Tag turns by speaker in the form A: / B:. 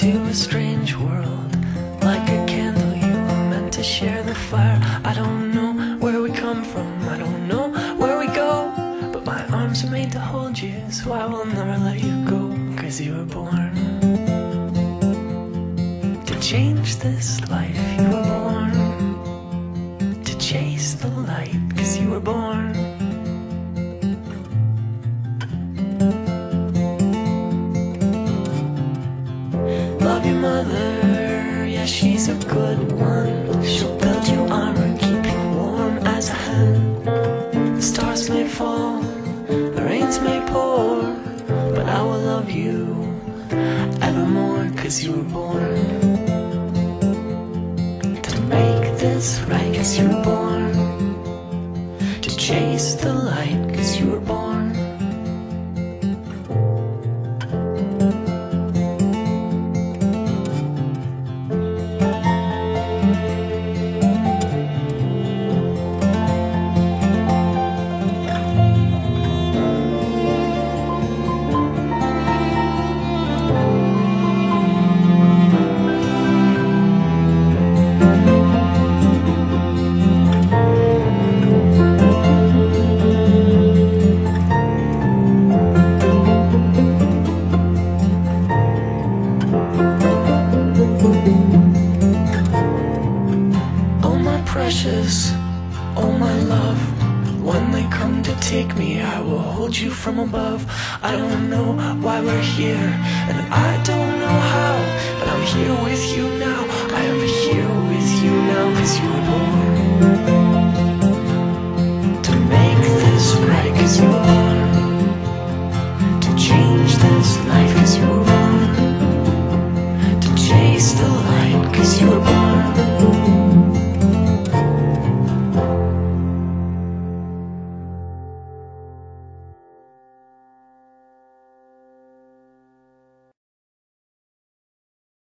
A: into a strange world. Like a candle, you were meant to share the fire. I don't know where we come from, I don't know where we go, but my arms are made to hold you, so I will never let you go. 'Cause you were born to change this life. You were born to chase the light. 'Cause you were born. Love your mother, yeah, she's a good one. She'll build you armor, keep you warm as a hen. The stars may fall, the rains may pour, but I will love you evermore. 'Cause you were born to make this right. 'Cause you were born to chase the light. 'Cause you were born. Precious, oh my love, when they come to take me, I will hold you from above. I don't know why we're here, and I don't know how, but I'm here with you now. I am here with you now. 'Cause you